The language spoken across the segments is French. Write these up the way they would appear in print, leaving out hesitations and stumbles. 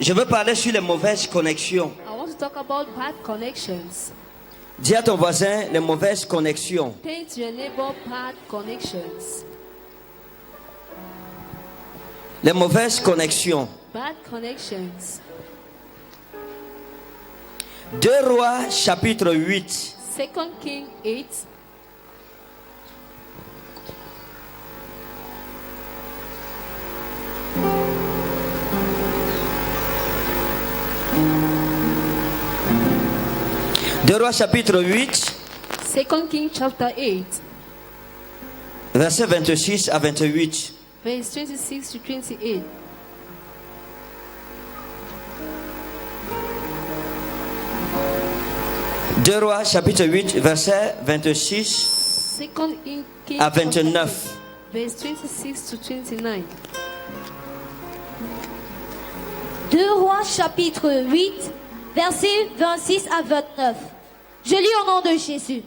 Je veux parler sur les mauvaises connexions. I want to talk about bad connections. Dis à ton voisin les mauvaises connexions. Say to your neighbor bad connections. Les mauvaises connexions. Bad connections. 2 Rois chapitre 8. 2 Kings 8. Deux Rois chapitre 8, 2 Kings chapter 8, versets 26 à 28. verse 26 to 28. Deux Rois chapitre 8, versets 26 2 Kings à 29. verse 26 to 29. 2 Rois chapitre 8, versets 26 à 29. Je lis au nom de Jésus.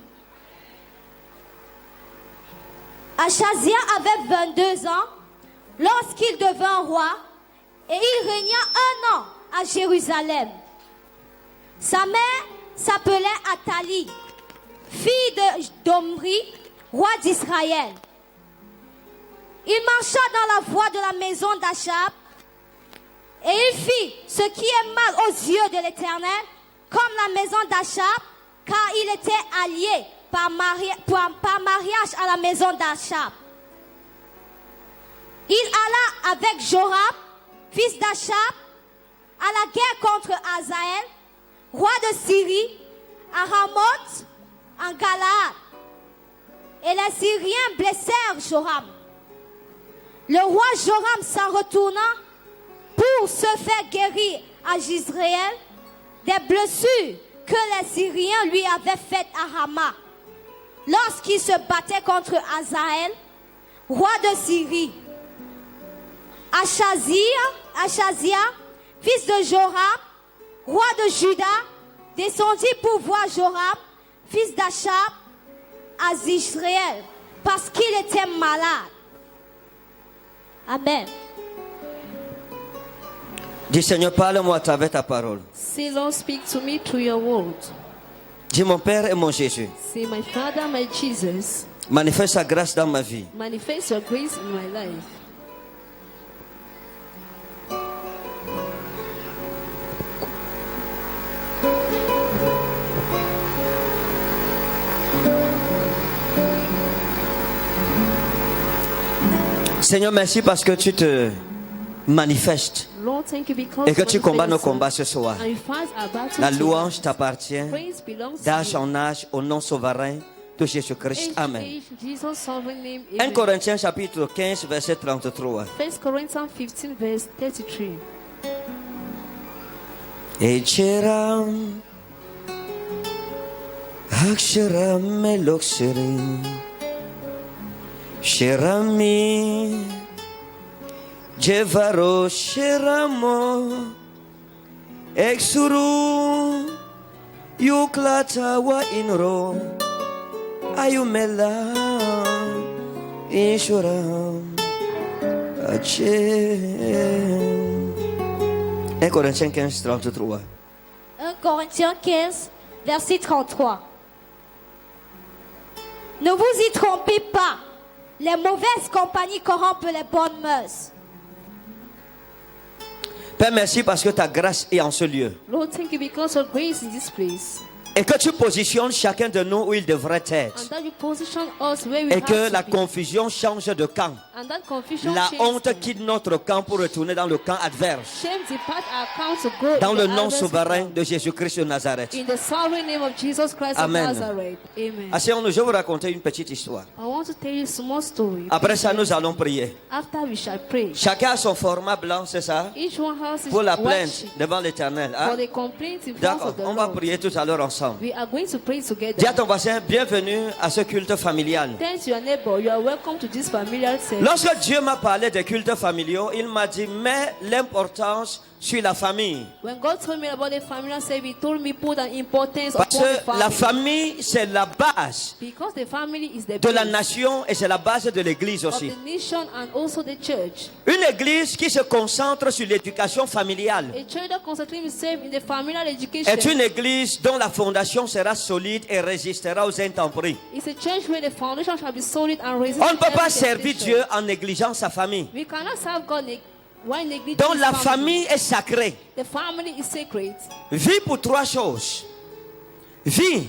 Achazia avait 22 ans lorsqu'il devint roi et il régna 1 an à Jérusalem. Sa mère s'appelait Athalie, fille d'Omri, roi d'Israël. Il marcha dans la voie de la maison d'Achab et il fit ce qui est mal aux yeux de l'Éternel, comme la maison d'Achab, car il était allié par mariage à la maison d'Achab. Il alla avec Joram, fils d'Achab, à la guerre contre Hazaël, roi de Syrie, à Ramoth, en Galaad. Et les Syriens blessèrent Joram. Le roi Joram s'en retourna pour se faire guérir à Jizréel des blessures que les Syriens lui avaient faites à Rama lorsqu'il se battait contre Hazaël, roi de Syrie. Achazia, fils de Joram, roi de Juda, descendit pour voir Joram, fils d'Achab, à Jizréel, parce qu'il était malade. Amen. Dis Seigneur, parle-moi à travers ta parole. Say, Lord, speak to me through your word. Dis mon Père et mon Jésus, Say, my Father, my Jesus, manifeste ta grâce dans ma vie. manifest your grace in my life. Seigneur, merci parce que tu te manifestes Lord, thank you because et que tu you combats nos manifest combats ce soir. and you fight our battles La tonight. louange t'appartient Praise belongs to d'âge you. en âge au nom souverain de Jésus-Christ. Age, Amen. age, Jesus' sovereign name. 1 Amen. Corinthiens chapitre 15 verset 33. 1 Corinthians 15 verse 33. Echeram Aksharam Meloksiri Shirami Jevaro Shiramo Exuru Yuklata wa inro Ayumela Inshuram Ache 1 Corinthiens 15, 33. 1 Corinthiens 15, verset 33. Ne vous y trompez pas. Les mauvaises compagnies corrompent les bonnes mœurs. Père, merci parce que ta grâce est en ce lieu. Lord, thank you because of grace in this place. Et que tu positionnes chacun de nous où il devrait être. And that you position us where we Et have que to la be. confusion change de camp. And that confusion La changes honte them. quitte notre camp pour retourner dans le camp adverse. Shame depart our count to go Dans in le the nom others' souverain camp. de Jésus-Christ de Nazareth. In the sovereign name of Jesus Christ Amen. of Nazareth. Amen. Asseyons-nous, je vais vous raconter une petite histoire. I want to tell you a small story. Après ça, nous allons prier. After we shall pray. Chacun a son format blanc, c'est ça? Each one has his Pour la white plainte sheet devant l'Éternel. for Hein? the complaint in front D'accord, of the on va Lord. prier tout à l'heure ensemble. We are going to pray together. Dis à ton voisin, bienvenue à ce culte familial. Tell your neighbor you are welcome to this familiar service. Lorsque Dieu m'a parlé des cultes familiaux, il m'a dit, mets l'importance sur la famille. When God told me about the family, He told me put an importance Parce upon the que la family. famille, c'est la base Because the family is the de la base nation et c'est la base de l'église of aussi. the nation and also the church. Une église qui se concentre sur l'éducation familiale A church that concentrates itself in the familial est education une église dont la fondation sera solide et résistera aux intempéries. is a church where the foundation shall be solid and resist. On ne peut pas every servir temptation. Dieu en négligeant sa famille. We cannot serve God while neglecting Donc His la family. famille est sacrée. The family is sacred. Vis pour trois choses. Vis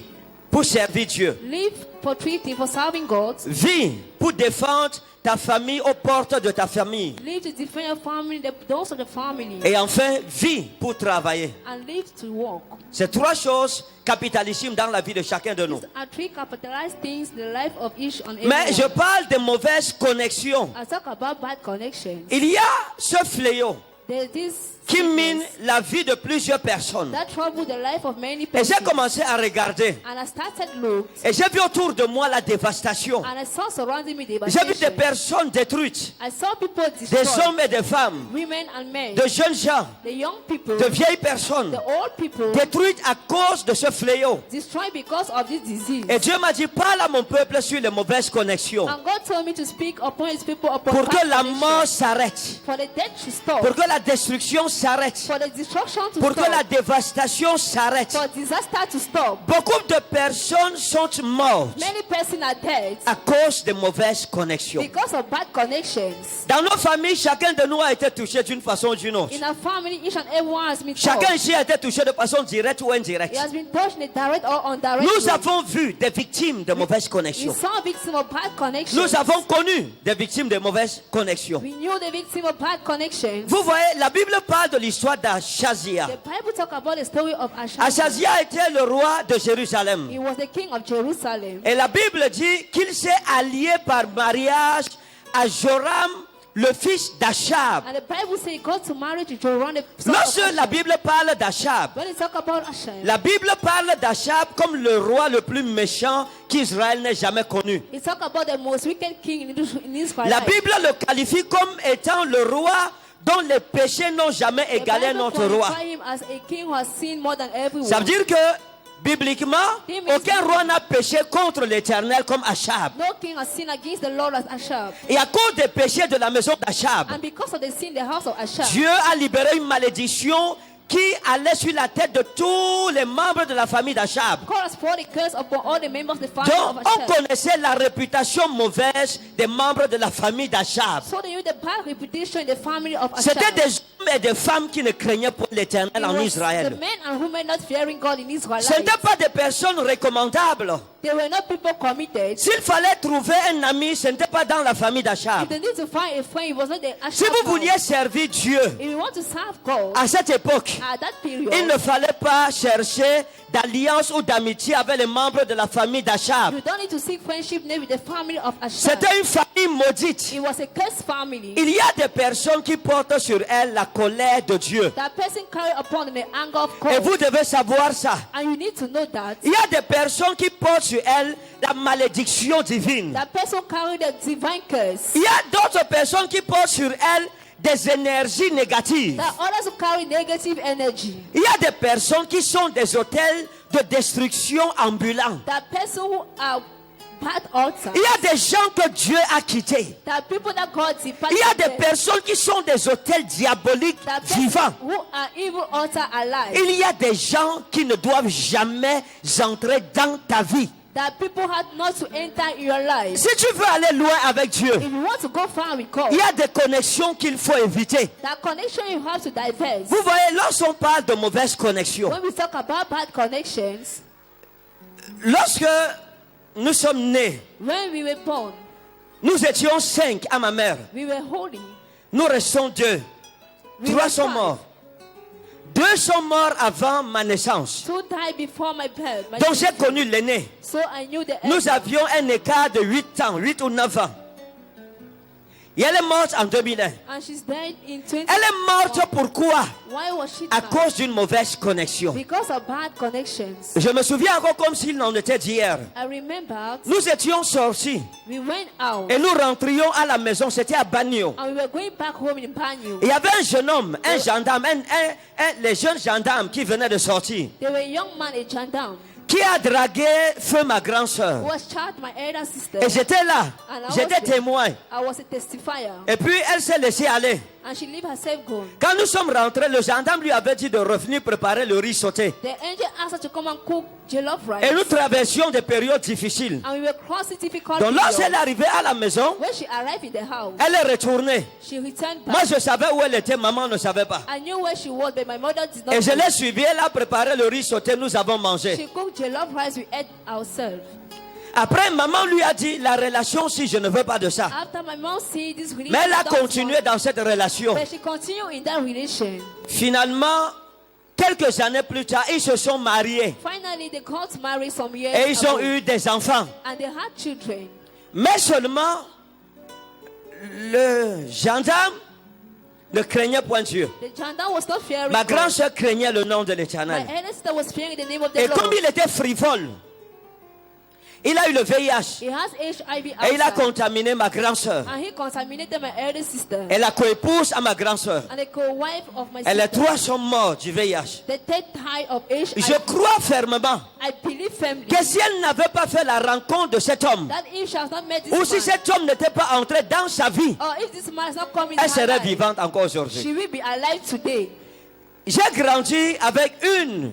pour servir Dieu. Live for 3 things: for serving God, Vis pour défendre ta famille aux portes de ta famille. live to defend your family, the doors of the family, Et enfin, vis pour travailler. and live to work. C'est trois choses capitalissimes dans la vie de chacun de nous. These are 3 capitalized things in the life of each and every Mais je one. parle de mauvaises connexions. I talk about bad connections. Il y a ce fléau There's this qui mine sickness la vie de plusieurs personnes. that trouble the life of many Et j'ai persons. commencé à regarder. And I started look, Et j'ai vu autour de moi la dévastation. and I saw surrounding me J'ai vu des devastation. personnes détruites. I saw people Des destroyed, hommes et des femmes. women and men, De jeunes gens. the young people, De vieilles personnes. the old people, Détruites à cause de ce fléau. destroyed because of this disease. Et Dieu m'a dit, parle à mon peuple sur les mauvaises connexions. And God told me to speak upon His people upon Pour bad que la connections, mort s'arrête. for the death to stop, Pour que la destruction s'arrête. for the destruction to Pour que stop, la dévastation s'arrête. for disaster to stop. Beaucoup de personnes sont mortes Many persons are dead à cause de mauvaises connexions. because of bad connections. Dans nos familles, chacun de nous a été touché d'une façon ou d'une autre. In our family, each and everyone has been Chacun touched. ici a été touché de façon directe ou He indirecte. has been touched in a direct or indirect Nous way. avons vu des victimes de mauvaises We connexions. saw victims of bad connections. Nous avons connu des victimes de mauvaises connexions. We knew the victim of bad connections. Vous voyez, la Bible parle de l'histoire d'Achazia. The Bible talk about the story of Ashazia. Achazia était le roi de Jérusalem. He was the king of Jerusalem. Et la Bible dit qu'il s'est allié par mariage à Joram, le fils d'Achab. And the Bible says he got to marry to Joram, the son of Lorsque la Achab. Bible parle d'Achab, When they talk about Achab, la Bible parle d'Achab comme le roi le plus méchant qu'Israël n'ait jamais connu. he talk about the most wicked king in Israel. La Bible le qualifie comme étant le roi dont les péchés n'ont jamais The égalé Bible notre roi. qualify him as a king who has sinned more than everyone. Ça veut dire que, bibliquement, aucun roi n'a péché contre l'Éternel comme Achab. No king has sinned against the Lord as Achab. Et à cause des péchés de la maison d'Achab, And because of the sin, the house of Achab, Dieu a libéré une malédiction qui allait sur la tête de tous les membres de la famille d'Achab. God has poured a curse upon all the members of the family Donc, of on Achab. connaissait la réputation mauvaise des membres de la famille d'Achab. So they knew the bad reputation in the family of Achab. C'était des hommes et des femmes qui ne craignaient pas l'Éternel It en was Israël. the men and women not fearing God in Israel. Ce n'étaient pas des personnes recommandables. They were not people committed. S'il fallait trouver un ami, ce n'était pas dans la famille If d'Achab. they need to find a friend, it was not the Achab. Si vous house. vouliez servir Dieu If you want to serve God à cette époque, at that period, il ne fallait pas chercher d'alliance ou d'amitié avec les membres de la famille d'Achab. you don't need to seek friendship with the family of Achab. C'était une famille maudite. It was a cursed family. Il y a des personnes qui portent sur elles la colère de Dieu. That person carried upon them the anger of Et God. vous devez savoir ça. And you need to know that. Il y a des personnes qui portent sur elles la malédiction divine. That person carried the divine curse. Il y a d'autres personnes qui portent sur elles des énergies négatives. That others who carry negative energy. Il y a des personnes qui sont des hôtels de destruction ambulants. That person who are bad altars. Il y a des gens que Dieu a quittés. That people that God departed. Il y a des them. personnes qui sont des hôtels diaboliques That person vivants. who are evil altar alive. Il y a des gens qui ne doivent jamais entrer dans ta vie. That people had not to enter in your life. Si tu veux aller loin avec Dieu, If you want to go far with God, il y a des connexions qu'il faut éviter. that connection you have to diverse. Vous voyez, lorsqu'on parle de mauvaises connexions, When we talk about bad connections, lorsque nous sommes nés, when we were born, nous étions 5 à ma mère. we were holy. Nous restons 2. We 3 were sont 5. morts. 2 sont morts avant ma naissance. 2 died before my birth. Donc j'ai connu l'aîné. So I knew the Nous avions un écart de 8 ans, 8 ou 9 ans. Et elle est morte en 2001. And she's died in 20. Elle est morte pourquoi? Why was she À died? cause d'une mauvaise connexion. Because of bad connections. Je me souviens encore comme s'il n'en était d'hier. I remember Nous étions sortis we went out et nous rentrions à la maison. C'était à Bagno. and we were going back home in Banyu. Il y avait un jeune homme, un gendarme, les jeunes gendarmes qui venaient de sortir, There were a young man, a gendarme, qui a dragué feu ma grande soeur. who was charged my elder sister. Et j'étais là, j'étais témoin. I was a testifier. Et puis elle s'est laissée aller. And she leave herself gone. Quand nous sommes rentrés, le gendarme lui avait dit de revenir préparer le riz sauté. The angel asked her to come and cook jollof Et rice. nous traversions des périodes difficiles. And we were crossing difficult Donc lorsqu'elle est periods. arrivée à la maison, When she arrived in the house, elle est retournée. she returned Moi back. je savais où elle était, maman ne savait pas. I knew where she was, but my mother did not Et je know. l'ai suivie, elle a préparé le riz sauté, nous avons mangé. She cooked jollof rice, we ate ourselves. Après, maman lui a dit, la relation, si je ne veux pas de ça. After my mom see this relationship, Mais elle a don't continué want- dans cette relation. but she continued in that relation. Finalement, quelques années plus tard, ils se sont mariés. Finally, they got married some years Et ils ont ago, eu des enfants. and they had children. Mais seulement, le gendarme ne craignait point Dieu. The gendarme was not fearing Ma God. grande soeur craignait le nom de My l'Éternel. elder sister was fearing the name of the Et Lord. comme il était frivole, il a eu le VIH. He has HIV Et il a outside, contaminé ma grande soeur. and he contaminated my elder sister Et la coépouse à ma grande soeur. and the co-wife of my Et les sister. trois sont morts du VIH. The third type of HIV. Je crois fermement I believe firmly que si elle n'avait pas fait la rencontre de cet homme, that if she has not met this ou si man, cet homme n'était pas entré dans sa vie, or if this man has not come in elle her serait life, vivante encore aujourd'hui. she will be alive today. J'ai grandi avec une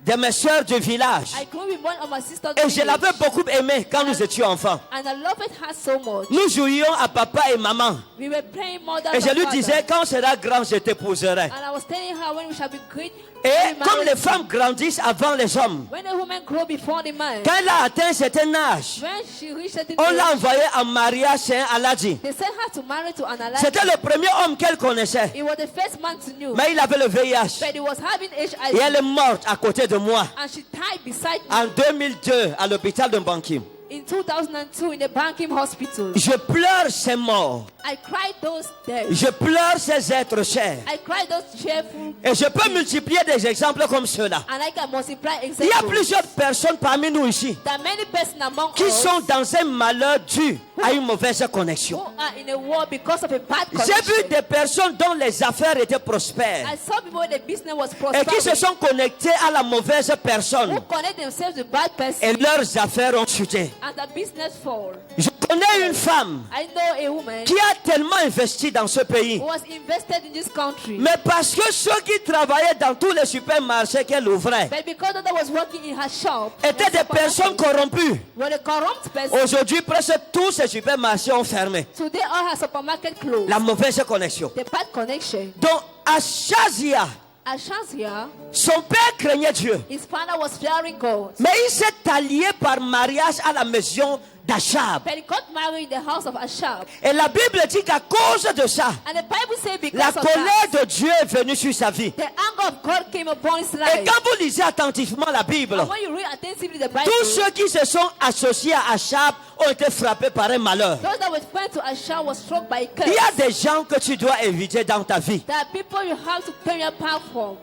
de mes soeurs du village. I grew with one of my sisters. Et je l'avais beaucoup aimée quand nous étions enfants. And I loved her so much. Nous jouions à papa et maman. We were playing mother Et je and lui father. disais, quand on sera grand, je t'épouserai. And I was telling her when we shall be great. Et we comme marry. les femmes grandissent avant les hommes, When a woman grow before the man, quand elle a atteint un certain âge, when she reached certain on l'a age, envoyée en mariage chez un Aladji. they sent her to marry to an Alaji. C'était le premier homme qu'elle connaissait. He was the first man to know. Mais il avait le VIH. But he was having HIV. Et elle est morte à côté de moi And she died beside me en 2002 à l'hôpital de Bankim. in 2002 in the Bankim Hospital. Je pleure ces morts. I cried those deaths. Je pleure ces êtres chers. I cried those cheerful. Et je peux multiplier des exemples comme ceux-là. And I can multiply Il y a examples. plusieurs personnes parmi nous ici There are many persons among qui us sont dans un malheur dû à une mauvaise who connexion. are in a war because of a bad J'ai vu connection. des personnes dont les affaires étaient prospères I saw people the business was et qui se prospering sont connectés à la mauvaise who personne connect themselves to bad person et leurs affaires ont chuté. and the business fall. Je connais une femme I know a woman qui a tellement investi dans ce pays. who was invested in this country. Mais parce que ceux qui travaillaient dans tous les supermarchés qu'elle ouvrait But because that was working in her shop, étaient des personnes corrompues. were a corrupt person. Aujourd'hui, presque tous ces supermarchés ont fermé. Today all her supermarket closed. La mauvaise connexion. The bad connection. Donc, à Shazia, Ashazia, son père craignait Dieu. his father was fearing God. Mais il s'est allié par mariage à la maison d'Achab. But he got married in the house of Ashab. Et la Bible dit qu'à cause de ça, And the Bible says because la of that, colère de Dieu est venue sur sa vie. the anger of God came upon his Et life. quand vous lisez attentivement la Bible, And when you read attentively the Bible, tous ceux qui se sont associés à Achab ont été frappés par un malheur. those that were friends to Ashab was struck by a curse. Il y a des gens que tu dois éviter dans ta vie. There are people you have to turn your path from.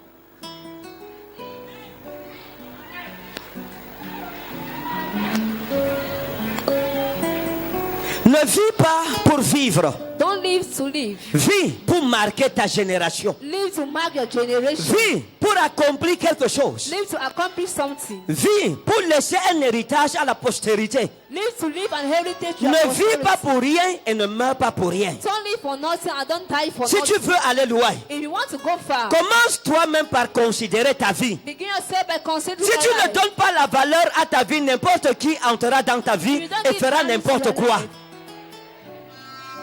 Ne vis pas pour vivre. Don't live to live. Vis pour marquer ta génération. Live to mark your generation. Vis pour accomplir quelque chose. Live to accomplish something. Vis pour laisser un héritage à la postérité. Live to leave an heritage to your Ne vis posterity. pas pour rien et ne meurs pas pour rien. Don't live for nothing and don't die for Si nothing. tu veux aller loin, If you want to go far, commence toi-même par considérer ta vie. begin yourself by considering Si your tu ne life. donnes pas la valeur à ta vie, n'importe qui entrera dans ta vie You don't et give fera value to n'importe your quoi. life.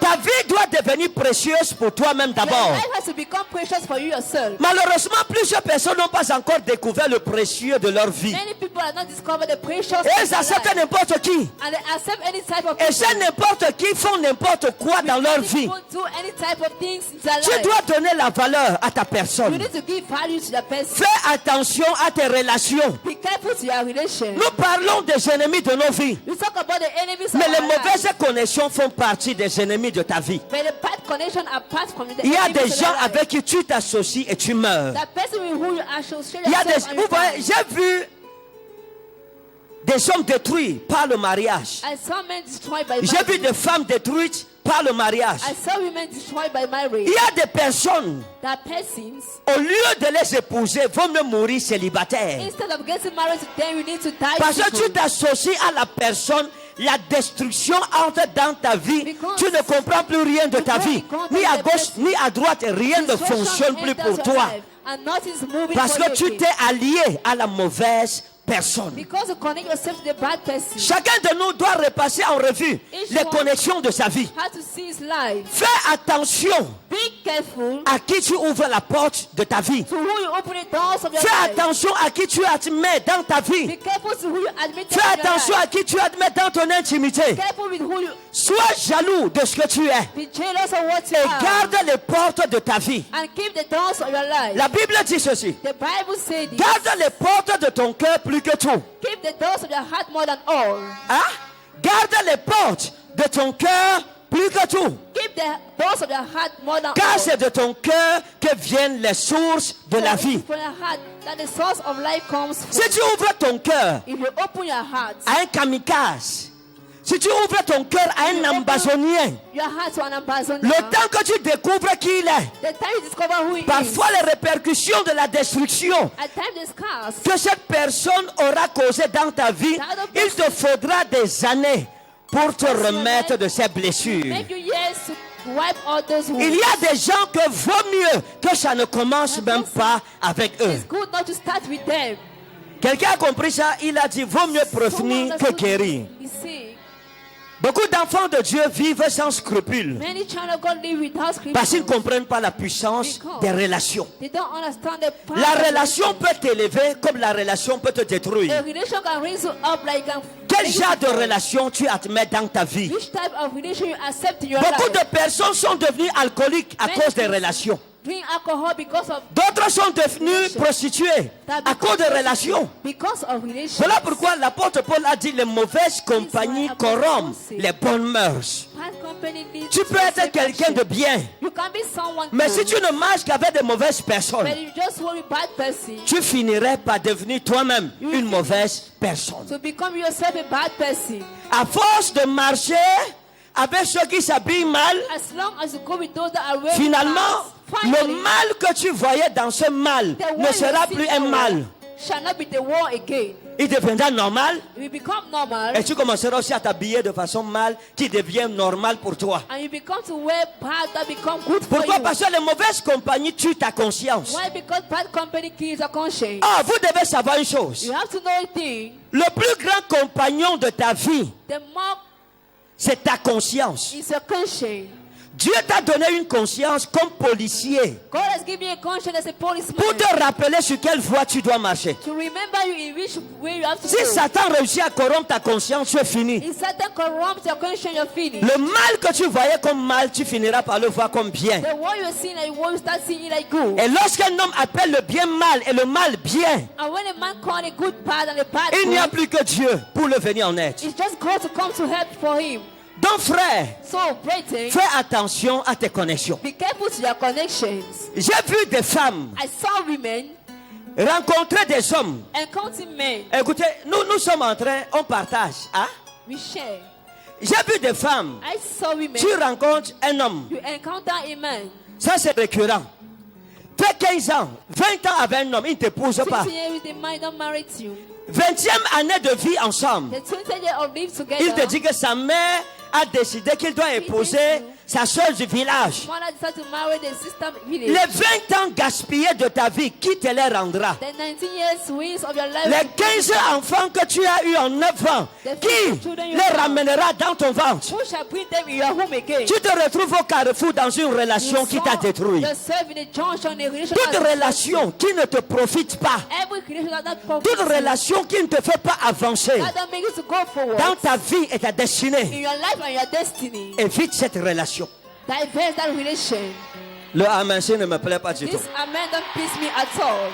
Ta vie doit devenir précieuse pour toi-même Your d'abord. life has to become precious for you yourself. Malheureusement, plusieurs personnes n'ont pas encore découvert le précieux de leur vie. Many people have not discovered the precious Et in ils their acceptent life. n'importe qui. And they accept any type of Et c'est n'importe qui font n'importe quoi dans leur vie. People do any type of things in their Tu life. dois donner la valeur à ta You personne. need to give value to the person. Fais attention à tes relations. Be careful to your relation. Nous parlons des ennemis de nos vies. We talk about the enemies Mais of les our lives. mauvaises connexions font partie des ennemis de ta vie. But the bad connection apart from the Il y a enemies des of gens your life. avec qui tu t'associes et tu meurs. That person with who you associate Il y a des, yourself and vous you voyez, die. j'ai vu des hommes détruits par le mariage. I saw men destroyed by J'ai vu marriage. des femmes détruites par le mariage. I saw women destroyed by marriage. Il y a des personnes, That persons, au lieu de les épouser, vont me mourir célibataires. instead of getting married to them, you need to die. Parce que single. tu t'associes à la personne, la destruction entre dans ta vie. Because Tu ne comprends plus rien de ta vie. Ni à gauche, ni à droite, rien ne Destruction fonctionne plus enters pour your toi. life, and nothing's moving Parce for que tu you. t'es allié à la mauvaise personne. Because you connect yourself to the bad person. Chacun de nous doit repasser en revue Each les one- connexions de sa vie. How to see his life. Fais attention Be careful à qui tu ouvres la porte de ta vie. to who you open the doors of your Fais life. attention à qui tu admets dans ta Be vie. careful to who you admit Fais in your attention à life. qui tu admets dans ton intimité. Careful with who you Sois jaloux de ce que tu es be jealous of what you et have. garde les portes de ta vie. And keep the doors of your life. La Bible dit ceci. The Bible says this. Garde les portes de ton cœur plus que tout. Keep the doors of your heart more than all. Hein? Garde les portes de ton cœur plus que tout. Keep the doors of your heart more than Car all. c'est de ton cœur que viennent les sources de la For vie. it's from your heart that the source of life comes from. Si tu ouvres ton cœur If you open your heart, à un kamikaze, si tu ouvres ton cœur à un ambazonien, your heart to an ambassador. le temps que tu découvres qui il est, The time you discover who he is. parfois les répercussions de la destruction At times the scars. que cette personne aura causé dans ta vie, il te faudra des années pour te remettre de ces blessures. Make you years to wipe all those wounds. Il y a des gens que vaut mieux que ça ne commence même pas avec eux. It's good not to start with them. Quelqu'un a compris ça, il a dit vaut mieux prévenir que guérir. You see, Beaucoup d'enfants de Dieu vivent sans scrupules many children of God live without parce qu'ils ne scripture. comprennent pas la puissance des relations. They don't understand the power. La of relation peut t'élever comme la relation peut te A détruire. relation can raise you up like an. Quel genre de relation tu admets dans ta vie? Which type of relation you accept in your Beaucoup life? de personnes sont devenues alcooliques à cause des relations. Drink alcohol because of D'autres sont devenues prostituées à cause des relations. because of relations. Voilà pourquoi l'apôtre Paul a dit les mauvaises compagnies corrompent les bonnes mœurs. Bad company leads Tu to peux être quelqu'un de bien, You can be someone mais si good, tu ne marches qu'avec de mauvaises personnes, but you just want to be bad person tu finirais par devenir toi-même une mauvaise personne. to become yourself a bad person. À force de marcher avec ceux qui s'habillent mal, As long as you go with those that are wearing finalement, masks, le finally, mal que tu voyais dans ce mal the ne one sera you see plus in un the mal. world shall not be the war again. Il deviendra normal It will become normal, et tu commenceras aussi à t'habiller de façon mal qui devient normal pour toi. and you become to wear bad that become good for Pourquoi? you. Parce que les mauvaises compagnies tuent ta conscience. Why? Because bad company kills your conscience. Ah, vous devez savoir une chose. You have to know a thing. Le plus grand compagnon de ta vie, The more c'est ta conscience. is your conscience. Dieu t'a donné une conscience comme policier God has given you a conscience as a policeman pour te rappeler sur quelle voie tu dois marcher. to remember you in which way you have to Si go. Satan réussit à corrompre ta conscience, tu es fini. If Satan corrupts your conscience, you're finished. Le mal que tu voyais comme mal, tu finiras par le voir comme bien. The war you're seeing like war, you start seeing it like good. Et lorsqu'un homme appelle le bien mal et le mal bien, And when a man calls a good bad and a bad il n'y a good, plus que Dieu pour le venir en aide. it's just God to come to help for him. Donc frère, So, brethren, fais attention à tes connexions. be careful to your connections. J'ai vu des femmes I saw women rencontrer des hommes. encounter men. Écoutez, nous sommes en train, on partage. Hein? We share. J'ai vu des femmes. I saw women. Tu rencontres un homme. You encounter a man. Ça, c'est récurrent. Fais 15 ans, 20 ans avec un homme, il ne t'épouse pas. 15 years with a man, don't marry you. 20e année de vie ensemble. The 20 years of live together. Il te dit que sa mère a décidé qu'il doit épouser sa soeur du village. Mother decided to marry the sister village. Les 20 ans gaspillés de ta vie, qui te les rendra? The 19 years wins of your life. Les 15 enfants que tu as eus en 9 ans, qui les ramènera dans ton ventre? Who shall bring them in your home again? Tu te retrouves au carrefour dans une relation qui t'a détruit. Yourself in a junction, in a relation Toute that- relation qui ne te profite pas, Every relation that profits toute you, relation qui ne te fait pas avancer that don't make you to go forward dans ta vie et ta in destinée, your life and your destiny. évite cette relation. Divest that relation. Le amen ça ne me plaît pas du tout. This amen don't please me at all.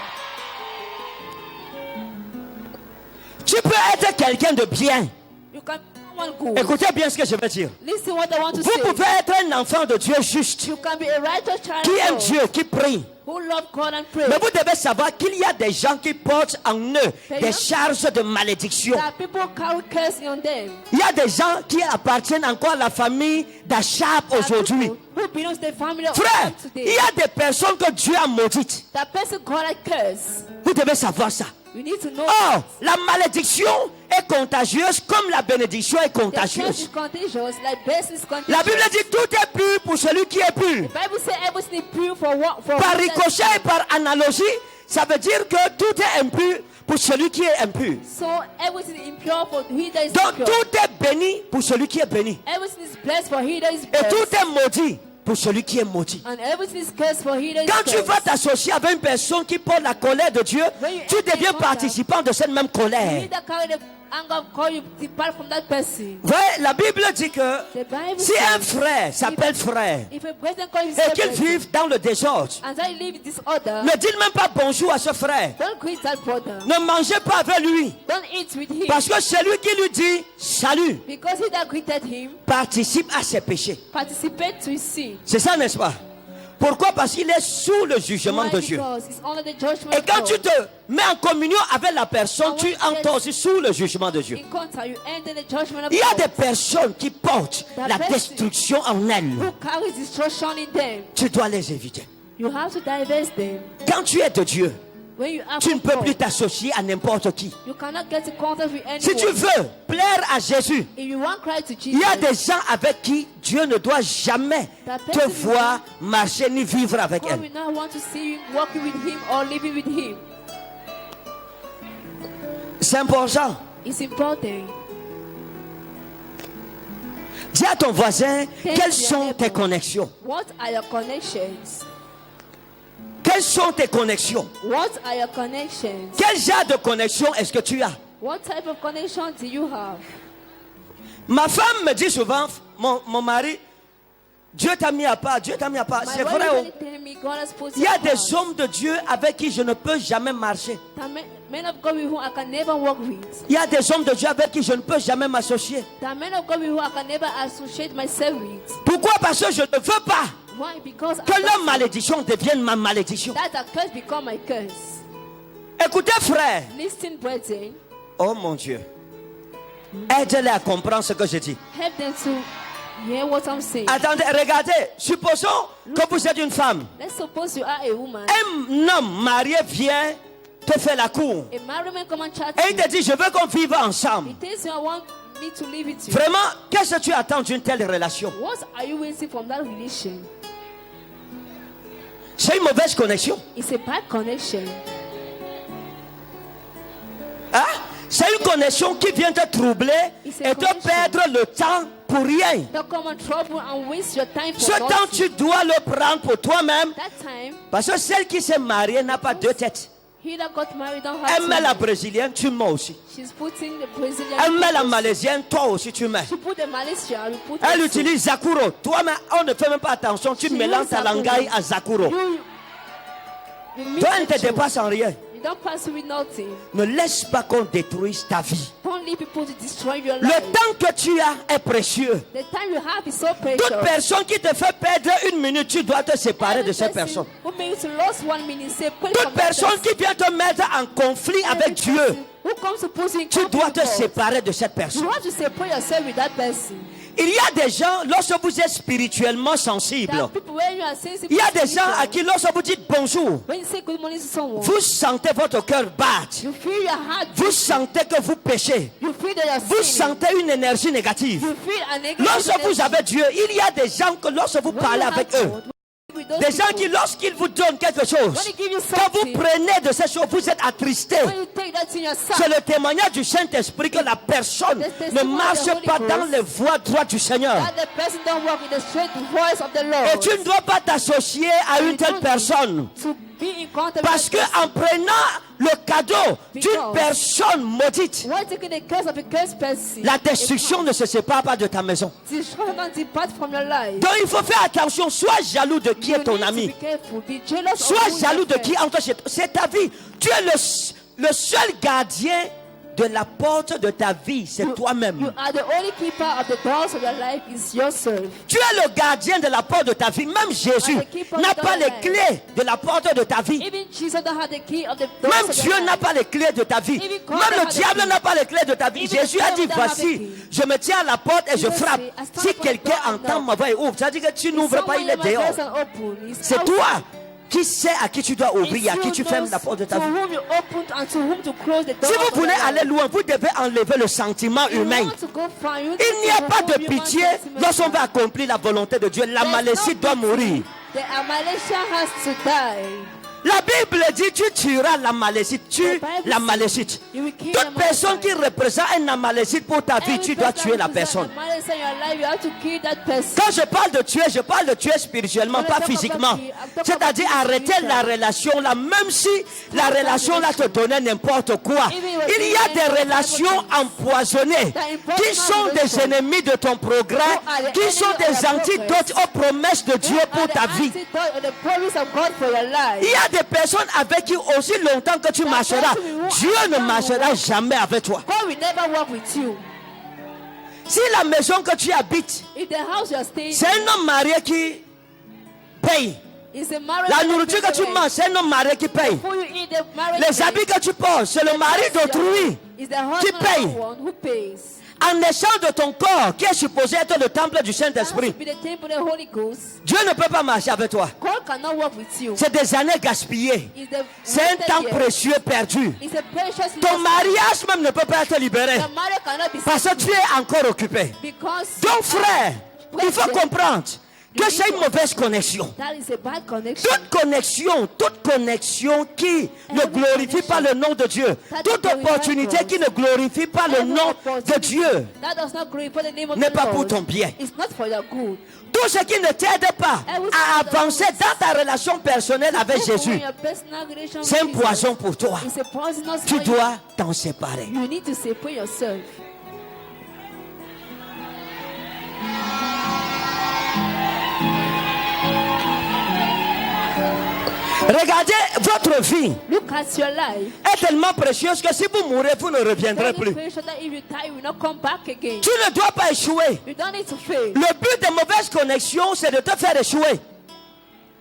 Tu peux être quelqu'un de bien, You can be husband good. Écoutez bien ce que je veux dire. Listen what I want to Vous say. pouvez être un enfant de Dieu juste, You can be a righteous child qui aime of God, Dieu, qui prie. who love God and pray. Mais vous devez savoir qu'il y a des gens qui portent en eux des charges de malédiction. That people carry curse on them. Il y a des gens qui appartiennent encore à la famille d'Achab aujourd'hui. Who belongs to the family of Frère, God il today. y a des personnes que Dieu a maudites. That person God a curse. Vous devez savoir ça. You need to know. Or, la malédiction est contagieuse comme la bénédiction est The curse contagieuse. is contagious, like blessing is contagious. La Bible dit tout est pur pour celui qui est pur. The Bible says everything is pure for what? For Par what that- ricochet et par analogie, ça veut dire que tout est impur pour celui qui est impur. So everything is impure for he that is Donc impure. tout est béni pour celui qui est béni. Everything is blessed for he that is Et tout blessed. est maudit pour celui qui est maudit. And everything is cursed for he that is Quand tu cursed. vas t'associer avec une personne qui porte la colère de Dieu, tu deviens participant de cette même He colère. that carry the anger of God, you depart from that person. Ouais, la Bible dit que The Bible si un says, frère s'appelle frère if a brethren call et himself qu'il brethren, vive dans le désordre, and they live in disorder, ne dites même pas bonjour à ce frère. don't greet that brother. Ne mangez pas avec lui. Don't eat with him. Parce que celui qui lui dit salut Because he that greeted him participe à ses péchés. participate to his sin. C'est ça, n'est-ce pas? Pourquoi? Parce qu'il est sous le jugement Why? de Dieu. Because it's under the judgment Et of quand God. tu te mets en communion avec la personne, tu entres aussi sous le jugement de Dieu. In contact, you enter the judgment of Il y a God. des personnes qui portent la destruction en elles. Who carries destruction in them. Tu dois les éviter. You have to divest them. Quand tu es de Dieu, When you are tu ne from peux God, plus t'associer à n'importe qui. you cannot get in contact with anyone. Si tu veux plaire à Jésus, If you want Christ to Jesus, il y a des gens avec qui Dieu ne doit jamais te voir marcher ni vivre avec God elle. will not want to see you walking with him or living with him. C'est important. It's important. Dis à ton voisin, quelles sont tes connexions? What are your connections? Quelles sont tes connexions? What are your connections? Quel genre de connexion est-ce que tu as? What type of connection do you have? Ma femme me dit souvent, mon mari, Dieu t'a mis à part, Dieu t'a mis à part. My C'est wife vrai. Oh. usually tell me God has put Il y a you apart. des hommes de Dieu avec qui je ne peux jamais marcher. There are men of God with whom I can never work with. Il y a des hommes de Dieu avec qui je ne peux jamais m'associer. There are men of God with whom I can never associate myself with. Pourquoi? Parce que je ne veux pas Why? Because que leur malédiction devienne ma malédiction. that a curse become my curse. Écoutez, frère. Listen, brethren. Oh mon Dieu. Aide-les à comprendre ce que je dis. Help them to hear what I'm saying. Attendez, regardez. Supposons que vous êtes une femme. Let's suppose you are a woman. Un homme marié vient te faire la cour. A married man come and chat Et il to te you. dit, je veux qu'on vive ensemble. He tells you, I want me to live with you. Vraiment, qu'est-ce que tu attends d'une telle relation? What are you waiting from that relation? C'est une mauvaise connexion. It's a bad connection. Hein? C'est une connexion qui vient te troubler et te perdre le temps pour rien. Don't come and trouble and waste your time Ce for temps, nothing. tu dois le prendre pour toi-même. That time, Parce que celle qui s'est mariée n'a pas deux têtes. he that got married don't have Elle met la two. brésilienne, tu mets aussi. She's putting the Brazilian. Elle met la focus. malaisienne, toi aussi tu mets. She put the Malaysia. We put Elle the- utilise Zakuro. Toi, mais on ne fait même pas attention. Tu She mélanges uses ta Zakuro. langaille à Zakuro. You mix Toi, elle ne the te two. dépasse en rien. You don't pass with nothing. Ne laisse pas qu'on détruise ta vie. Don't leave people to destroy your Le life. temps que tu as est précieux. The time you have is so Toute precious. personne qui te fait perdre une minute, tu dois te séparer de cette personne. Who made you to lose 1 minute, say, pray Toute for that personne person. qui vient te mettre en conflit avec Every Dieu, person who comes to put you in tu conflict dois te with God. séparer de cette You personne. have to separate yourself with that person. Il y a des gens, lorsque vous êtes spirituellement There sensible, are people where you are sensitive. il y a des gens spiritually. à qui lorsque vous dites bonjour, When you say good morning to someone, vous sentez votre cœur battre. you feel your heart. Vous sentez que vous péchez. You feel that you're Vous sinning. sentez une énergie négative. You feel a negative Lorsque vous energy. avez Dieu, il y a des gens que lorsque vous When parlez you have avec eux, God, with those des gens people, qui lorsqu'ils vous donnent quelque chose, when he give you quand vous something, prenez de ces choses, vous êtes attristé. when you take that in yourself, C'est le témoignage du Saint-Esprit que la personne ne marche pas dans les voies droites du Seigneur. that the person don't walk in the straight voice of the Lord. Et tu ne dois pas t'associer à une telle personne. To be in contact Parce with que that person. en prenant le cadeau d'une personne maudite, Why taking the curse of a cursed person? la destruction ne se sépare pas de ta maison. Destruction don't depart from your life. Donc il faut faire attention. Sois jaloux de qui You est ton need ami. to be careful. Be jealous of Sois who jaloux you de are. qui entre chez toi. C'est ta vie. Tu es le seul gardien de la porte de ta vie, c'est You toi-même. are the only keeper of the doors of your life is yourself. Tu es le gardien de la porte de ta vie. Même Jésus n'a pas les clés de la porte de ta vie. Even Jesus don't have the key of the doors Même of Dieu your n'a life. pas les clés de ta vie. Même le diable n'a pas les clés de ta vie. Jésus a dit, voici, je me tiens à la porte et je frappe. Si quelqu'un entend ma voix et ouvre, ça veut dire que tu n'ouvres pas, il est dehors. C'est toi qui sais à qui tu dois ouvrir, à qui tu fermes la porte de ta vie. Si vous voulez aller loin, vous devez enlever le sentiment humain. Il n'y a pas de pitié lorsqu'on va accomplir la volonté de Dieu. La malédiction doit mourir. The Amalekite has to die. La Bible dit, tu tueras la malédicte, tue la malédicte. Toute personne qui représente un amalécite pour ta vie, tu dois tuer la personne. Quand je parle de tuer spirituellement, pas physiquement. C'est-à-dire arrêter la relation là, même si la relation là te donnait n'importe quoi. Il y a des relations empoisonnées qui sont des ennemis de ton progrès, qui sont des antidotes aux promesses de Dieu pour ta vie. Il y a des personnes avec qui aussi longtemps que tu marcheras, Dieu ne marchera jamais avec toi. God will never work with you. Si la maison que tu habites, If the house you are staying c'est un homme marié qui paye. is a marriage, La nourriture que tu manges, c'est un homme marié qui paye. before you eat the marriage, Les habits que tu portes, c'est le mari d'autrui is the qui husband paye. of the one who pays. En échange de ton corps qui est supposé être le temple du That has Saint-Esprit. to be the temple of the Holy Ghost. Dieu ne peut pas marcher avec toi. God cannot work with you. C'est des années gaspillées. It's the C'est un temps wasted years. précieux perdu. It's a precious Ton loss. mariage même ne peut pas être libéré The marriage cannot be parce que tu es encore occupé. because Donc frère, il faut comprendre que c'est une mauvaise connexion. that is a bad connection. Toute connexion qui ne glorifie pas le nom de Dieu, toute opportunité qui ne glorifie pas le nom de Dieu, That does not glorify the name of n'est the pas Lord. pour ton bien. It's not for your good. Tout ce qui ne t'aide pas à avancer dans ta relation personnelle avec Jésus, Your personal relation c'est un with Jesus poison pour toi. is a poisonous Tu for you. dois t'en séparer. You need to separate yourself. Regardez, votre vie Look at your life. est tellement précieuse que si vous mourrez, vous ne reviendrez Very plus. precious that if you die, you will not come back again. Tu ne dois pas échouer. You don't need to fail. Le but des mauvaises connexions, c'est de te faire échouer.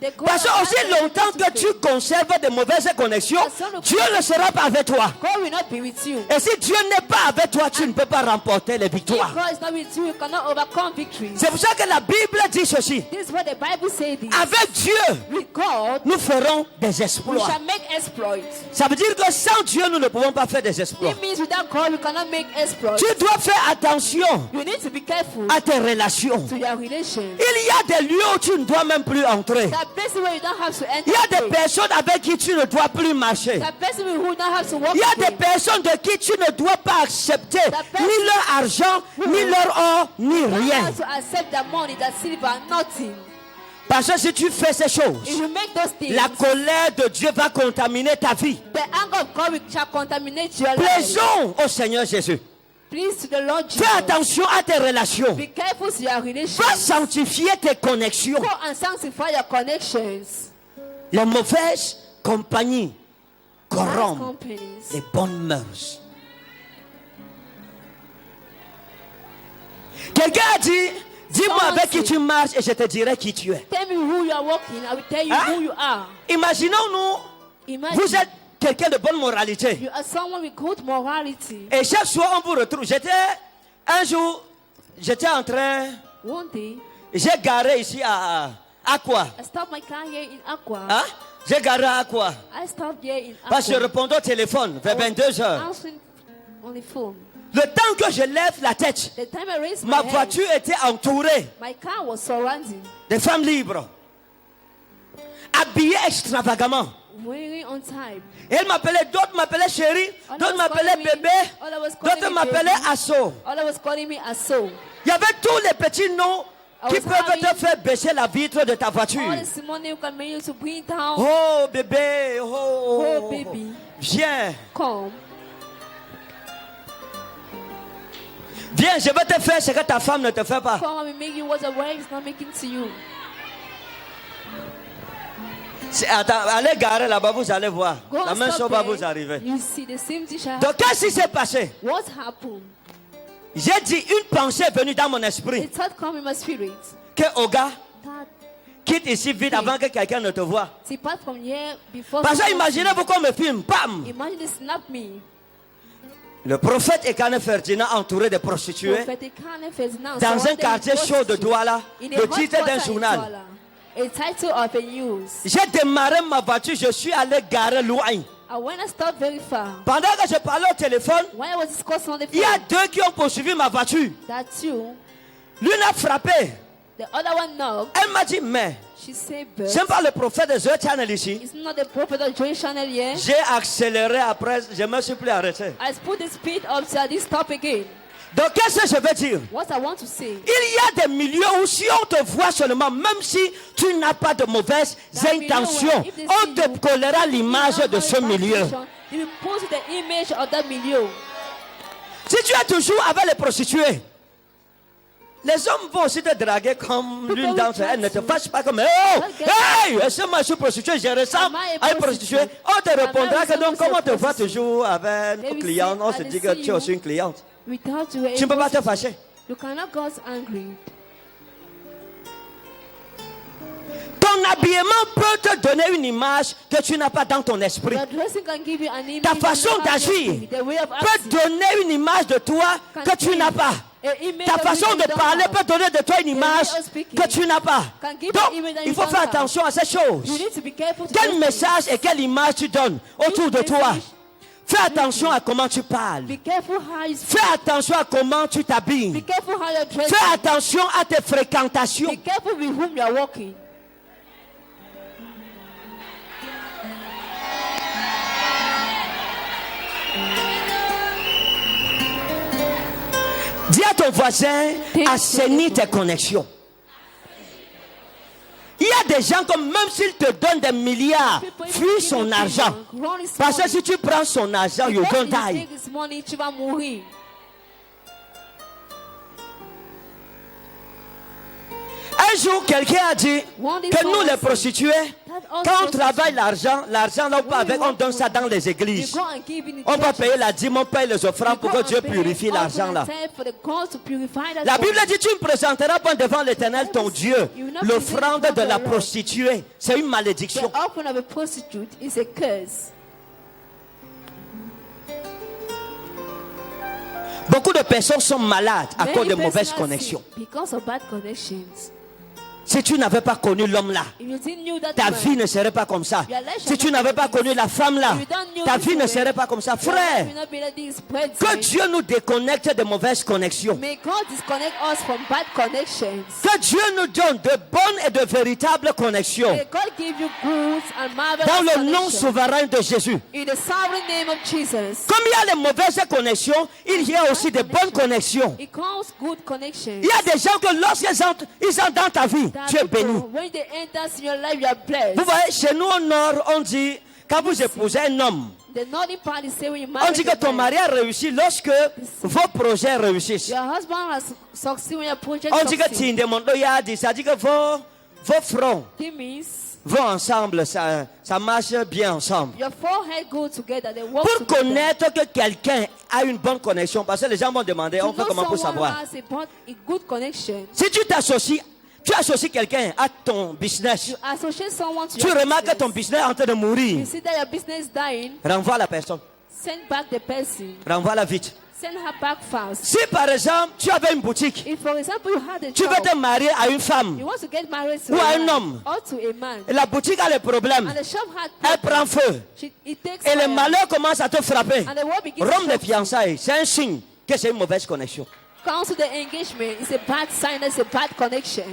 The goal Parce que of aussi life is longtemps to que fail. tu conserves des mauvaises connexions, Dieu ne sera pas avec toi. God will not be with you. Et si Dieu n'est pas avec toi, tu ne peux pas remporter les If victoires. God is not with you, you cannot overcome victories. C'est pour ça que la Bible dit ceci. This is what the Bible says. Avec Dieu, With God, nous ferons des we exploits. shall make exploits. Ça veut dire que sans Dieu, nous ne pouvons pas faire des exploits. It means without God, we cannot make exploits. Tu dois faire attention You need to be careful à tes relations. to your relations. Il y a des lieux où tu ne dois même plus entrer. There are places where you don't have to enter. Il y a des personnes avec qui tu ne dois plus marcher. There are places where you don't have to walk. Il y a des with. personnes de qui tu ne dois pas accepter ni leur argent, ni leur or, ni You don't rien. have to accept the money, the silver, nothing. Parce que si tu fais ces If choses, you make those things, la colère de Dieu va contaminer ta vie. the anger of God shall contaminate your life. Plaisons au Seigneur Jésus. Please to the Lord Jesus. Fais attention à tes relations. Be careful to your relations. Va sanctifier tes connexions. Go and sanctify your connections. Les mauvaises compagnies Bad corrompent companies. les bonnes mœurs. Quelqu'un a dit, dis-moi avec qui tu marches et je te dirai qui tu es. Tell me who you are walking. I will tell you Hein? who you are. Imaginons-nous, Imagine vous êtes quelqu'un de bonne moralité. you are someone with good morality. Et chaque soir, on vous retrouve. Un jour, j'étais en train, One day, j'ai garé ici à quoi? I stopped my car here in Aqua. Hein? J'ai garé à quoi? I stopped here in Parce que je Aqua. répondais au téléphone vers 22 heures. Answering on the phone. Le temps que je lève la tête, The time I raised my ma head, voiture était entourée my car was surrounding, de femmes libres, habillées extravagamment. wearing on time. Et elles m'appelaient, d'autres m'appelaient chérie, d'autres m'appelaient bébé, d'autres m'appelaient Asso. All I was calling me Asso. Il y avait tous les petits noms qui was peuvent te having- faire baisser la vitre de ta voiture. All this money you can make you to bring down. Oh bébé, Oh, baby. Viens, Come. viens, je vais te faire ce que ta femme ne te fait pas. Come and make you what the wife is not making to you. Attends, allez garer là-bas, vous allez voir. Go La and même stop chose va there. vous arriver. You see the same teacher. Donc, qu'est-ce qui s'est passé? What happened? J'ai dit, une pensée est venue dans mon A esprit. thought come in my spirit. Que Oga, That quitte ici vite avant que quelqu'un ne te voie. depart from here before. Parce que someone imaginez-vous qu'on me filme, bam! sees. Imagine they snap me. Le prophète Ekane Ferdinand entouré de prostituées Prophet Ekane Ferdinand dans un surrounded quartier with chaud de prostitutes Douala, in a le hot titre d'un quarter in journal. Douala. A title of a news. J'ai démarré ma voiture, je suis allé garer loin. And when I stopped very far, Pendant que je parlais au téléphone, when I was discussing on the il y a phone, deux qui ont poursuivi ma voiture. that you, L'une a frappé. the other one knocked. Elle m'a dit, mais She said, but j'aime pas le prophète de The Channel ici. it's not the prophet of Joy Channel here. J'ai accéléré après, je me suis plus arrêté. I put the speed up to this stop again. Donc qu'est-ce que je veux dire? What I want to say, Il y a des milieux où si on te voit seulement, même si tu n'as pas de mauvaises that milieu intentions, where if they on see te you, collera l'image you de have ce a milieu. intention, you will post the image of that milieu. Si tu es toujours avec les prostituées, les hommes vont aussi te draguer comme l'une d'entre elles. Ne te fâche pas comme oh, hey, est-ce que moi je suis prostituée, je ressemble à une prostituée. On te répondra que non, comme on te voit toujours avec nos clients, on se dit que tu es aussi une cliente. Without you, Tu ne peux pas te fâcher. you cannot get angry. Ton habillement peut te donner une image que tu n'as pas dans ton esprit. Your dressing can give you an image. Ta you façon don't have in your d'agir spirit. The way of peut acting donner une image de toi que tu n'as pas. an image Ta of façon you de don't parler have. peut donner de toi une image way of speaking que tu n'as pas. can give Donc, an image that il you faut don't faire have. attention à ces You choses. need to be careful to Quel those message et quelle image tu donnes autour de Which toi? message? Fais attention à comment tu parles. things. Be careful how you speak. Fais attention à comment tu Be t'habilles. careful how you dress. Fais attention à tes fréquentations. Be careful with whom you are walking. Dis à ton voisin, assainis tes connexions. Il y a des gens comme même s'ils te donnent des milliards, fuis son argent. Parce que si tu prends son argent, you don't die. This money, tu vas mourir. Un jour, quelqu'un a dit que nous, les prostituées, quand on travaille l'argent, l'argent là, on donne ça dans les You églises. go and give in the On va church. payer la dîme, on paye les offrandes pour que Dieu purifie l'argent là. La Bible dit tu ne présenteras pas devant l'Éternel ton Dieu l'offrande de la prostituée. C'est une The malédiction. offering of a prostitute is a curse. Beaucoup de personnes sont malades à cause de Many mauvaises persons are connexions. sick because of bad connections. Si tu n'avais pas connu l'homme là, If you didn't know that ta man, vie ne serait pas comme ça. Si tu n'avais pas connu la femme là, ta vie ne serait pas comme ça. your life Frère, will not be like this, brethren. que Dieu nous déconnecte de mauvaises connexions. May God disconnect us from bad connections. Que Dieu nous donne de bonnes et de véritables connexions. May God give you good and marvelous Dans le nom connections. souverain de Jésus. In the sovereign name of Jesus. Comme il y a les mauvaises connexions, il y a aussi de bonnes connexions. It calls good connections. Il y a des gens que lorsqu'ils entrent, ils entrent dans ta vie, That tu es people, béni. when they enter in your life, you are blessed. Vous voyez, chez nous au nord, on dit, quand vous épousez un homme, The northern part is saying when you on marry dit que the ton man, mari a réussi lorsque vos projets réussissent. your husband has succeeded when your project On dit que succeeds. Tinde Mondoyadi, ça dit que vos fronts It means vont ensemble, ça marche bien ensemble. your forehead go together, they work Pour together. connaître que quelqu'un a une bonne connexion, parce que les gens vont demander, on To fait know comment pour someone savoir? has a good connection. Si tu t'associes, tu associes quelqu'un à ton business, You associate someone to tu your remarques que business. ton business est en train de mourir, You see that your business is dying, renvoie la personne, send back the person. renvoie-la vite. Send her back fast. Si par exemple, tu avais une boutique, If, for example, you had a tu veux job, te marier à une femme, you want to get married to Ou à un man homme. or to a man, et la boutique a des problèmes, and the shop had elle prend problems, feu, it takes et le fire, malheur commence à te frapper. and the world begins Rome to de fiançailles, c'est un signe que c'est une mauvaise connexion. cancel the engagement. It's a bad sign. It's a bad connection.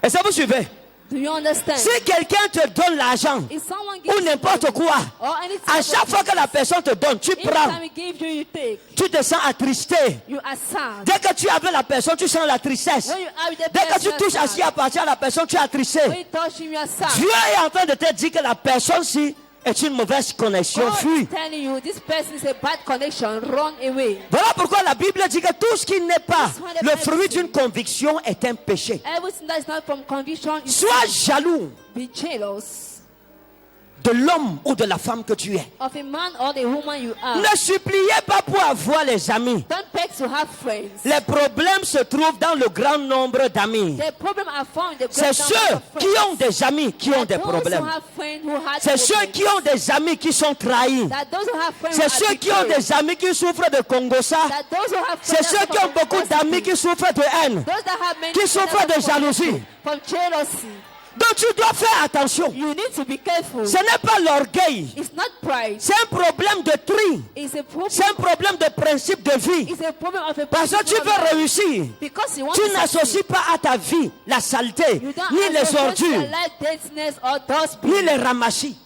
Et ça vous suivez? Do you understand? Si quelqu'un te donne l'argent, If someone gives ou n'importe you quoi, or anything, à chaque fois que la personne te donne, tu prends, anytime he gives you, you take. tu te sens attristé. You are sad. Dès que tu es avec la personne, tu sens la tristesse. When you are with the Dès que person, tu touches you are assis à sad. partir à la personne, tu es attristé. When you touch him, you are sad. Dieu est en train de te dire que la personne-ci est une mauvaise connexion, God fuis. is telling you this person is a bad connection. Run away. Voilà pourquoi la Bible dit que tout ce qui n'est pas That's why the le Bible fruit says- d'une conviction est un péché. Everything that is not from conviction is Sois jaloux be jealous de l'homme ou de la femme que tu es. of a man or the woman you are. Ne suppliez pas pour avoir les amis. Don't beg to have friends. Les problèmes se trouvent dans le grand nombre d'amis. The problem are found in the C'est great number ceux of qui friends. ont des amis qui ont des Those who problèmes. have friends who had C'est ceux problems. qui ont des amis qui sont trahis. That those who have friends C'est who ceux are qui ont betrayed. des amis qui souffrent de congossa. That those who have C'est friends ceux that qui ont suffer beaucoup from d'amis qui souffrent de haine. those that have many qui friends souffrent that de suffer jalousie. from jealousy. Donc tu dois faire attention. You need to be careful. Ce n'est pas l'orgueil. It's not pride. C'est un problème de tri. It's a problem. C'est un problème de principe de vie. It's a problem of a Parce que tu personal veux life. réussir. Because you want Tu to n'associes succeed. pas à ta vie la saleté, You don't ni les associate your ordures, life dirtiness or dustbin. ni les ramassis.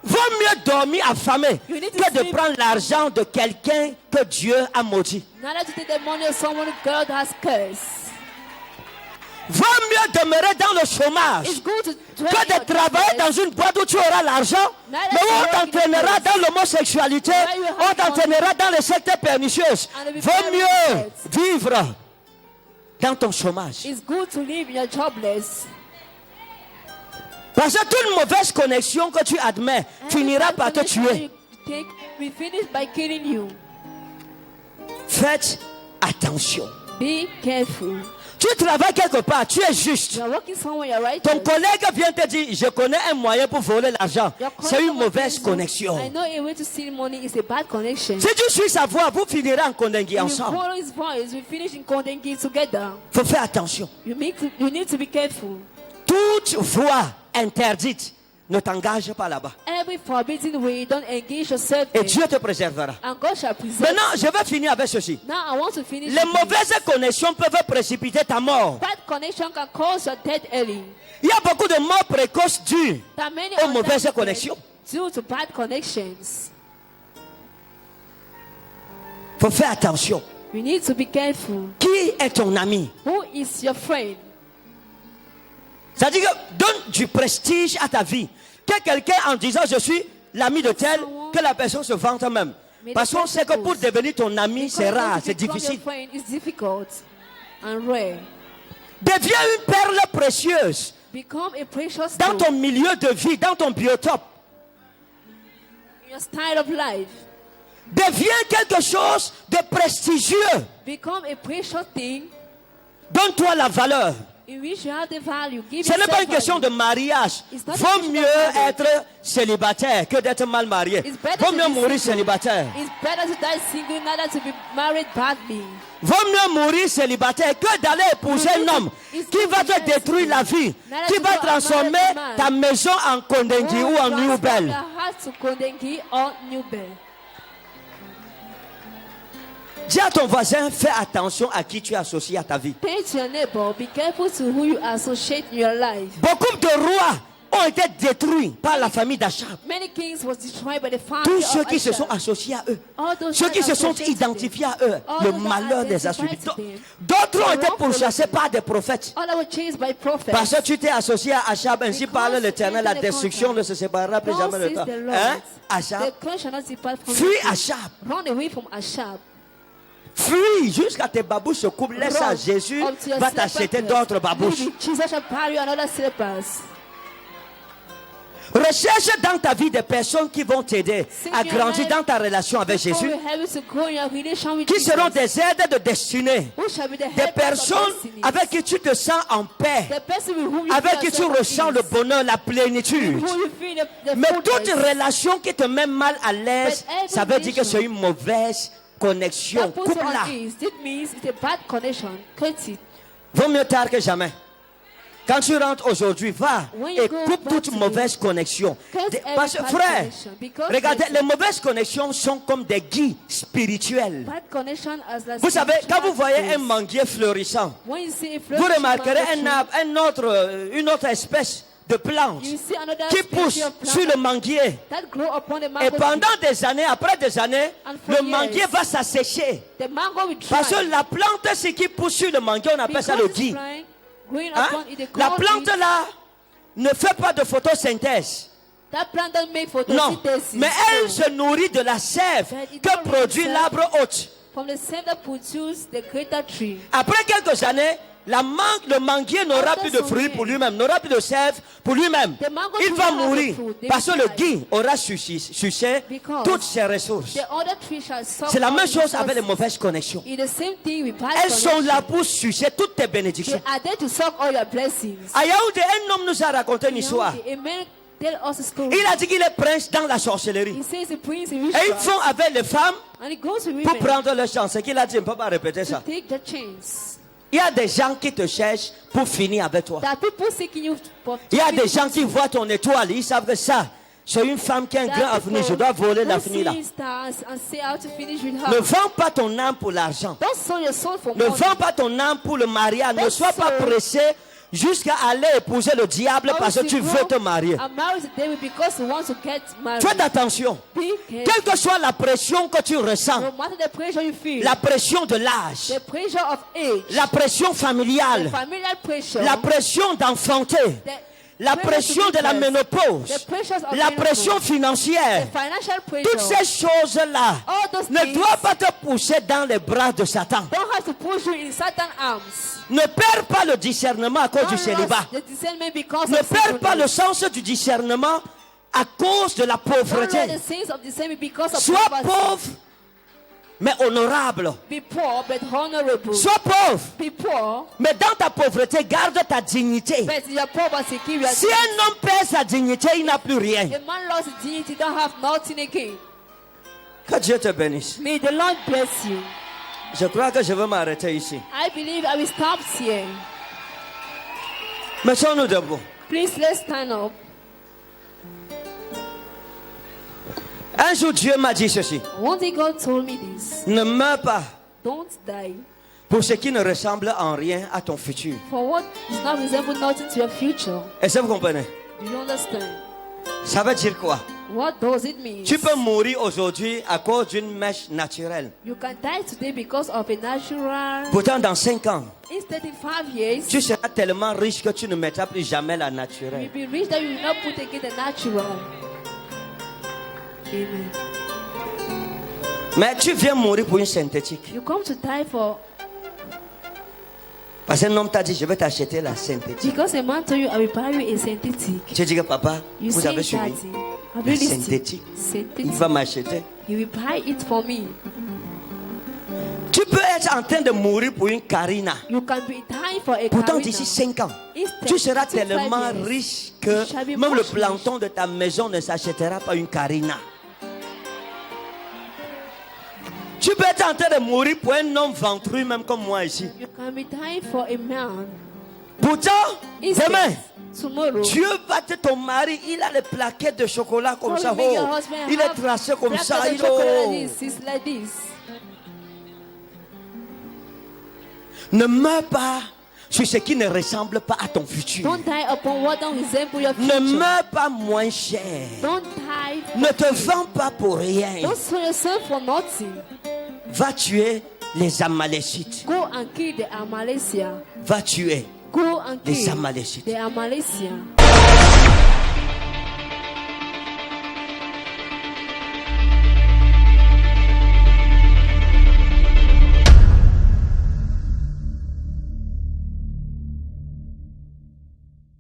Vaut mieux dormir affamé You need to que de sleep. prendre l'argent de quelqu'un que Dieu a maudit. Not to take the money of someone God has cursed. Vaut mieux demeurer dans le chômage It's good to dwell que in de your travailler darkness. dans une boîte où tu auras l'argent, mais où on t'entraînera dans l'homosexualité, on t'entraînera dans les sectes pernicieuses. Vaut mieux vivre dans ton chômage. It's good to live in your jobless. Parce que toute mauvaise connexion que tu admets finira par te tuer. We finish by killing you. Faites attention. Be careful. Tu travailles quelque part, tu es juste. You are working somewhere, you're right. Ton collègue vient te dire, je connais un moyen pour voler l'argent. Your C'est colleague une will mauvaise tell you, connexion. I know a way to steal money is a bad connection. Si tu suis sa voix, vous finirez en Kondengui If you ensemble. follow his voice, we finish in Kondengi together. Il faut faire attention. You need to be careful. Toute voix interdite ne t'engage pas là-bas. Every forbidden way, don't engage yourself Et in. Dieu te préservera. And God shall preserve. Maintenant, je vais finir avec ceci. Now I want to finish. Les with this. mauvaises connexions peuvent précipiter ta mort. Bad connection can cause your death early. Il y a beaucoup de morts précoces dues There are many aux mauvaises untimely connexions. deaths due to bad connections. Il faut faire attention. You need to be careful. Qui est ton ami? Who is your friend? C'est-à-dire que donne du prestige à ta vie. Que quelqu'un en disant je suis l'ami de tel, que la personne se vante même. Parce qu'on sait que pour devenir ton ami, c'est rare, c'est difficile. Your friend is difficult and rare. Deviens une perle précieuse Become a precious dans stone ton milieu de vie, dans ton biotope. in your style of life. Deviens quelque chose de prestigieux. Become a precious thing Donne-toi la valeur. in which you have the value. Give Ce n'est pas yourself une question de value. mariage. It's not a Vaut question mieux of marriage. être célibataire que d'être mal marié. It's better Vaut to mieux be mourir single. célibataire. It's better to die single than to be married badly. Vaut mieux mourir célibataire que d'aller épouser un homme qui va te détruire la vie, qui va transformer ta maison en Kondengui ou en New Bell. Your heart to Kondengi or New Bell. Dis à ton voisin, fais attention à qui tu es associé à ta vie. Pay to your neighbor. Be careful to who you associate in your life. Beaucoup de rois ont été détruits par la famille d'Achab. Many kings was destroyed by the family Tous of ceux qui se Achab. sont associés à eux, All those ceux that qui se sont associated identifiés à eux, All le those that malheur les a identified subis. to them. D'autres ont été wrongfully. pourchassés par des prophètes. All that were chased by prophets. Parce que tu t'es associé à Achab, ainsi Because parle l'Éternel, la you entered the destruction contract. ne se séparera plus Thus jamais de says toi. the Lord, Hein? Achab, the clan shall not depart from fuis you. Achab, Run away from Achab. fuis jusqu'à tes babouches se coupent. Laisse ça, Run Jésus up to your va t'acheter slippers. d'autres babouches. Maybe Jesus shall buy you another slippers. Recherche dans ta vie des personnes qui vont t'aider Sing à your grandir life dans ta relation avec Before Jésus, you have it to grow in your relation with qui Jesus. seront des aides de destinée, Who shall be the des helpers of personnes destiny? avec qui tu te sens en paix, The person with whom you avec feel qui tu yourself at ressens le peace. bonheur, la plénitude. Who you feel the Mais fullness. toute relation qui te met mal à l'aise, But every ça veut dire que c'est une mauvaise connexion. That puts you Coupe-la. on ease. It means it's a bad connection. Cut it. Vaut mieux tard que jamais. Quand tu rentres aujourd'hui, va When you et go coupe back toute to mauvaise connexion. cut Parce que every bad frère, connection, because regardez, listen. les mauvaises connexions sont comme des guides spirituels. Bad connection as the Vous savez, quand vous voyez un spiritual manguier florissant, when you see a vous flourishing remarquerez mango une autre espèce de plante tree, you see another qui species pousse of plant sur le manguier. that grow upon the mango Et tree. pendant des années, après des années, And for le manguier years, va s'assécher. The mango will dry. Parce que la plante, ce qui pousse sur le manguier, on appelle ça le Because gui. it's growing Hein? upon it, they La call plante it là ne fait pas de photosynthèse. That plant don't make Non, photosynthesis. mais elle se nourrit de la sève que produit l'arbre hôte. From the same that produce the greater tree. Après quelques années, le manguier n'aura plus de fruits pour lui-même, n'aura plus de sève pour lui-même. Il va mourir parce que le gui aura sucé toutes ses ressources. C'est la même chose avec les mauvaises connexions. Elles sont là pour sucer toutes tes bénédictions. À Yaoundé, un homme nous a raconté une histoire. Il a dit qu'il est prince dans la sorcellerie. Et ils vont avec les femmes pour prendre leur chance. C'est qu'il a dit, on ne peut pas répéter ça. Il y a des gens qui te cherchent pour finir avec toi. Il y a des gens qui voient ton étoile. Ils savent que ça, c'est une femme qui a un grand avenir. Je dois voler l'avenir là. Ne vends pas ton âme pour l'argent. Ne vends pas ton âme pour le mariage. Ne sois pas pressé jusqu'à aller épouser le diable parce que tu veux te marier. Faites attention. Quelle que soit la pression que tu ressens, la pression de l'âge, la pression familiale, la pression d'enfanter, la pression de la ménopause, la pression financière, toutes ces choses-là ne doivent pas te pousser dans les bras de Satan. Ne perds pas le discernement à cause du célibat. Ne perds pas le sens du discernement à cause de la pauvreté. Sois pauvre, mais honorable. Sois pauvre, mais dans ta pauvreté, garde ta dignité. Si un homme perd sa dignité, il n'a plus rien. Que Dieu te bénisse. May the Lord bless you. Je crois que je vais m'arrêter ici. I believe I will stop here. Mettons-nous debout. Please, let's stand up. Un jour, Dieu m'a dit ceci. One day God told me this. Ne meurs pas Don't die pour ce qui ne ressemble en rien à ton futur. for what does not resemble nothing to your future. Est-ce que vous comprenez? Do you understand? Ça veut dire quoi? What does it mean? Tu peux mourir aujourd'hui à cause d'une mèche naturelle. You can die today because of a natural. Pourtant, dans 5 ans, In 35 years, tu seras tellement riche que tu ne mettras plus jamais la you'll naturelle. be rich that you will not put again the natural. Amen. Mais tu viens mourir pour une synthétique. You come to die for Parce qu'un homme t'a dit, je vais t'acheter la synthétique. because a man told you I will buy you a synthetic. Tu dis que papa, You vous say, avez suivi. Daddy, have La you listened? synthétique. Il Synthetic. va m'acheter. He will buy it for me. Tu peux être en train de mourir pour une Karina. You can be dying for a Pourtant, Karina. d'ici 5 ans, Instead, tu seras 35 tellement years, riche you que shall be même le much rich. planton de ta maison ne s'achètera pas une Karina. Tu peux être en train de mourir pour un homme ventru, même comme moi ici. You can be dying for a man. Pourtant, Instead, demain, tomorrow, Dieu va te ton mari, il a les plaquettes de chocolat comme God ça. will make your Oh, husband il est have tracé comme black ça. and Il, chocolate oh. like this. It's like this. Ne meurs pas sur ce qui ne ressemble pas à ton futur. Don't die upon what don't resemble your Ne future. meurs pas moins cher. Don't die. Ne te vends pas pour rien. Don't sell yourself for nothing. Va tuer les Amalécites. Go and kill the Amalecians. Va tuer Go and les kill Amalécites. the Amalecians.